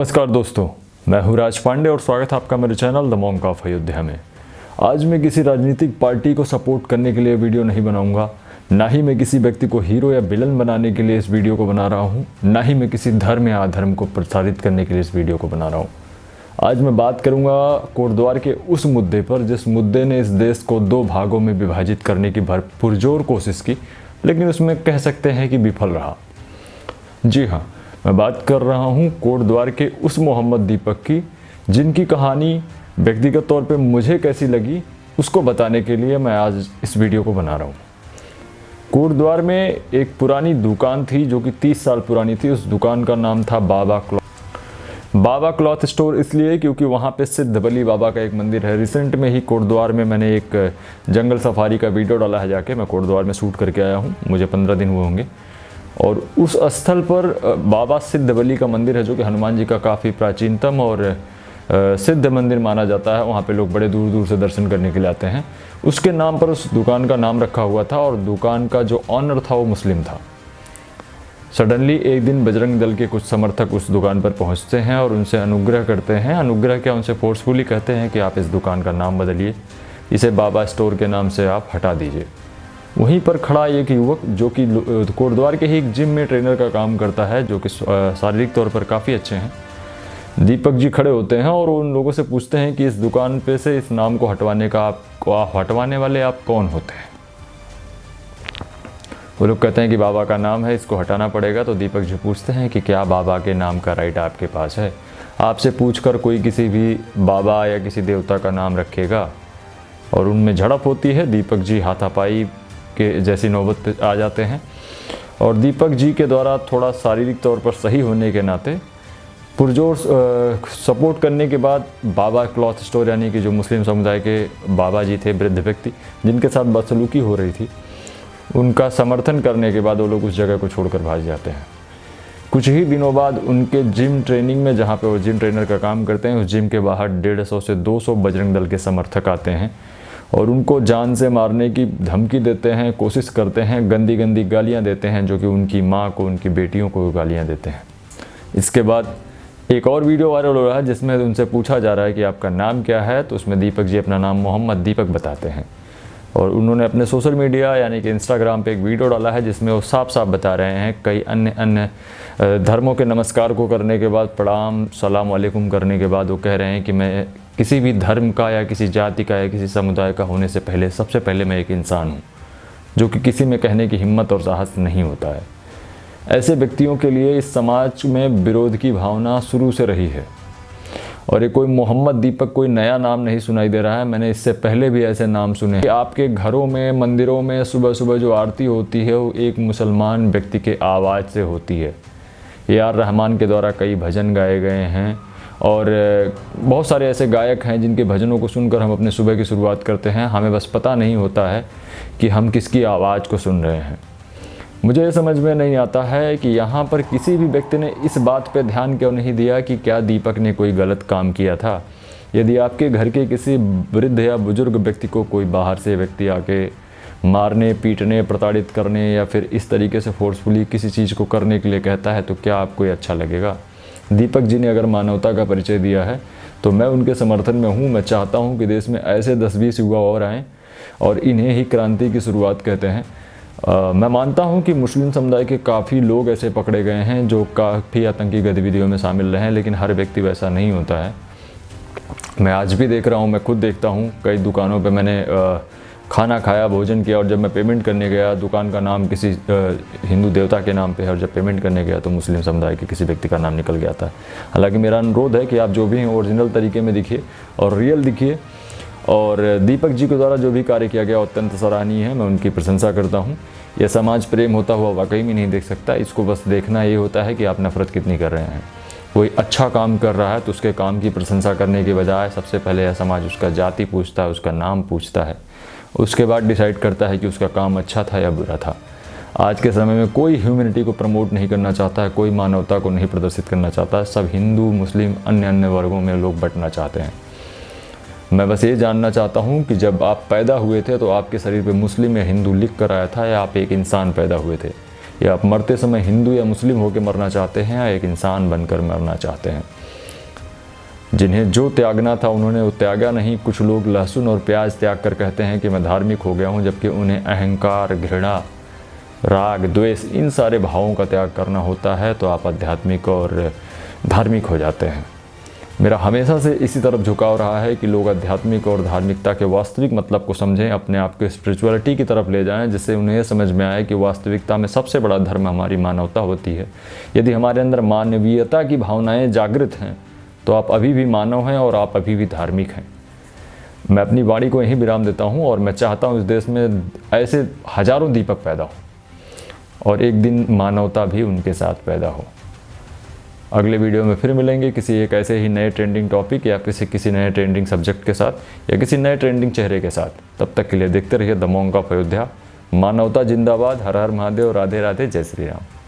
नमस्कार दोस्तों, मैं हूं राज पांडे और स्वागत है आपका मेरे channel the monk of Ayodhya में। आज मैं किसी राजनीतिक पार्टी को सपोर्ट करने के लिए वीडियो नहीं बनाऊंगा, ना ही मैं किसी व्यक्ति को हीरो या विलन बनाने के लिए इस वीडियो को बना रहा हूं, ना ही मैं किसी धर्म या अधर्म को प्रसारित करने के लिए इस वीडियो को बना रहा हूँ। आज मैं बात करूँगा कोटद्वार के उस मुद्दे पर जिस मुद्दे ने इस देश को दो भागों में विभाजित करने की पुरजोर कोशिश की, लेकिन उसमें कह सकते हैं कि विफल रहा। जी हाँ, मैं बात कर रहा हूँ कोटद्वार के उस मोहम्मद दीपक की, जिनकी कहानी व्यक्तिगत तौर पे मुझे कैसी लगी उसको बताने के लिए मैं आज इस वीडियो को बना रहा हूँ। कोटद्वार में एक पुरानी दुकान थी जो कि 30 साल पुरानी थी। उस दुकान का नाम था बाबा क्लॉथ स्टोर, इसलिए क्योंकि वहाँ पे सिद्ध बली बाबा का एक मंदिर है। रिसेंट में ही कोटद्वार में मैंने एक जंगल सफारी का वीडियो डाला है, जाके मैं कोटद्वार में शूट करके आया हूँ, मुझे 15 दिन हुए होंगे। और उस स्थल पर बाबा सिद्ध बली का मंदिर है जो कि हनुमान जी का काफ़ी प्राचीनतम और सिद्ध मंदिर माना जाता है। वहाँ पे लोग बड़े दूर दूर से दर्शन करने के लिए आते हैं। उसके नाम पर उस दुकान का नाम रखा हुआ था और दुकान का जो ऑनर था वो मुस्लिम था। सडनली एक दिन बजरंग दल के कुछ समर्थक उस दुकान पर पहुँचते हैं और उनसे अनुग्रह करते हैं। अनुग्रह क्या, उनसे फोर्सफुली कहते हैं कि आप इस दुकान का नाम बदलिए, इसे बाबा स्टोर के नाम से आप हटा दीजिए। वहीं पर खड़ा एक युवक जो कि कोटद्वार के ही एक जिम में ट्रेनर का काम करता है, जो कि शारीरिक तौर पर काफ़ी अच्छे हैं, दीपक जी खड़े होते हैं और उन लोगों से पूछते हैं कि इस दुकान पे से इस नाम को हटवाने वाले आप कौन होते हैं। वो लोग कहते हैं कि बाबा का नाम है, इसको हटाना पड़ेगा। तो दीपक जी पूछते हैं कि क्या बाबा के नाम का राइट आपके पास है? आपसे पूछकर कोई किसी भी बाबा या किसी देवता का नाम रखेगा? और उनमें झड़प होती है। दीपक जी हाथापाई के जैसी नौबत पे आ जाते हैं और दीपक जी के द्वारा थोड़ा शारीरिक तौर पर सही होने के नाते पुरजोर सपोर्ट करने के बाद बाबा क्लॉथ स्टोर, यानी कि जो मुस्लिम समुदाय के बाबा जी थे, वृद्ध व्यक्ति जिनके साथ बदसलूकी हो रही थी, उनका समर्थन करने के बाद वो लोग उस जगह को छोड़कर भाग जाते हैं। कुछ ही दिनों बाद उनके जिम ट्रेनिंग में, जहाँ पे वो जिम ट्रेनर का काम करते हैं, उस जिम के बाहर 150 से 200 बजरंग दल के समर्थक आते हैं और उनको जान से मारने की धमकी देते हैं, कोशिश करते हैं, गंदी गंदी गालियां देते हैं, जो कि उनकी माँ को, उनकी बेटियों को गालियां देते हैं। इसके बाद एक और वीडियो वायरल हो रहा है जिसमें उनसे पूछा जा रहा है कि आपका नाम क्या है, तो उसमें दीपक जी अपना नाम मोहम्मद दीपक बताते हैं और उन्होंने अपने सोशल मीडिया यानी कि इंस्टाग्राम पे एक वीडियो डाला है जिसमें वो साफ साफ बता रहे हैं, कई अन्य धर्मों के नमस्कार को करने के बाद, प्रणाम सलाम वालेकुम करने के बाद वो कह रहे हैं कि मैं किसी भी धर्म का या किसी जाति का या किसी समुदाय का होने से पहले सबसे पहले मैं एक इंसान हूँ, जो कि किसी में कहने की हिम्मत और साहस नहीं होता है। ऐसे व्यक्तियों के लिए इस समाज में विरोध की भावना शुरू से रही है और ये कोई मोहम्मद दीपक कोई नया नाम नहीं सुनाई दे रहा है। मैंने इससे पहले भी ऐसे नाम सुने। आपके घरों में, मंदिरों में सुबह सुबह जो आरती होती है वो एक मुसलमान व्यक्ति के आवाज़ से होती है। ए.आर. रहमान के द्वारा कई भजन गाए गए हैं और बहुत सारे ऐसे गायक हैं जिनके भजनों को सुनकर हम अपने सुबह की शुरुआत करते हैं। हमें बस पता नहीं होता है कि हम किसकी आवाज़ को सुन रहे हैं। मुझे ये समझ में नहीं आता है कि यहाँ पर किसी भी व्यक्ति ने इस बात पे ध्यान क्यों नहीं दिया कि क्या दीपक ने कोई गलत काम किया था। यदि आपके घर के किसी वृद्ध या बुजुर्ग व्यक्ति को कोई बाहर से व्यक्ति आके मारने, पीटने, प्रताड़ित करने या फिर इस तरीके से फोर्सफुली किसी चीज़ को करने के लिए कहता है, तो क्या आपको ये अच्छा लगेगा? दीपक जी ने अगर मानवता का परिचय दिया है तो मैं उनके समर्थन में हूँ। मैं चाहता हूँ कि देश में ऐसे 10-20 युवा और आएँ और इन्हें ही क्रांति की शुरुआत कहते हैं। मैं मानता हूँ कि मुस्लिम समुदाय के काफ़ी लोग ऐसे पकड़े गए हैं जो काफ़ी आतंकी गतिविधियों में शामिल रहे हैं, लेकिन हर व्यक्ति वैसा नहीं होता है। मैं आज भी देख रहा हूँ, मैं खुद देखता हूँ, कई दुकानों पे मैंने खाना खाया, भोजन किया और जब मैं पेमेंट करने गया, दुकान का नाम किसी हिंदू देवता के नाम पे है और जब पेमेंट करने गया तो मुस्लिम समुदाय के किसी व्यक्ति का नाम निकल गया था। हालांकि मेरा अनुरोध है कि आप जो भी हैं ओरिजिनल तरीके में दिखिए और रियल दिखिए। और दीपक जी के द्वारा जो भी कार्य किया गया अत्यंत सराहनीय है, मैं उनकी प्रशंसा करता हूँ। यह समाज प्रेम होता हुआ वाकई में नहीं देख सकता। इसको बस देखना ये होता है कि आप नफ़रत कितनी कर रहे हैं। कोई अच्छा काम कर रहा है तो उसके काम की प्रशंसा करने के बजाय सबसे पहले यह समाज उसका जाति पूछता है, उसका नाम पूछता है, उसके बाद डिसाइड करता है कि उसका काम अच्छा था या बुरा था। आज के समय में कोई ह्यूमैनिटी को प्रमोट नहीं करना चाहता है, कोई मानवता को नहीं प्रदर्शित करना चाहता है। सब हिंदू, मुस्लिम, अन्य वर्गों में लोग बंटना चाहते हैं। मैं बस ये जानना चाहता हूँ कि जब आप पैदा हुए थे तो आपके शरीर पे मुस्लिम या हिंदू लिख कर आया था या आप एक इंसान पैदा हुए थे, या आप मरते समय हिंदू या मुस्लिम होकर मरना चाहते हैं या एक इंसान बनकर मरना चाहते हैं। जिन्हें जो त्यागना था उन्होंने वो त्यागा नहीं। कुछ लोग लहसुन और प्याज त्याग कर कहते हैं कि मैं धार्मिक हो गया हूँ, जबकि उन्हें अहंकार, घृणा, राग, द्वेष, इन सारे भावों का त्याग करना होता है, तो आप आध्यात्मिक और धार्मिक हो जाते हैं। मेरा हमेशा से इसी तरफ झुकाव रहा है कि लोग आध्यात्मिक और धार्मिकता के वास्तविक मतलब को समझें, अपने आप को स्पिरिचुअलिटी की तरफ ले जाएं, जिससे उन्हें यह समझ में आए कि वास्तविकता में सबसे बड़ा धर्म हमारी मानवता होती है। यदि हमारे अंदर मानवीयता की भावनाएं जागृत हैं तो आप अभी भी मानव हैं और आप अभी भी धार्मिक हैं। मैं अपनी वाणी को यहीं विराम देता हूँ और मैं चाहता हूँ इस देश में ऐसे हजारों दीपक पैदा हो और एक दिन मानवता भी उनके साथ पैदा हो। अगले वीडियो में फिर मिलेंगे किसी एक ऐसे ही नए ट्रेंडिंग टॉपिक या किसी नए ट्रेंडिंग सब्जेक्ट के साथ या किसी नए ट्रेंडिंग चेहरे के साथ। तब तक के लिए देखते रहिए द मॉन्क ऑफ अयोध्या। मानवता जिंदाबाद। हर हर महादेव। राधे राधे। जय श्री राम।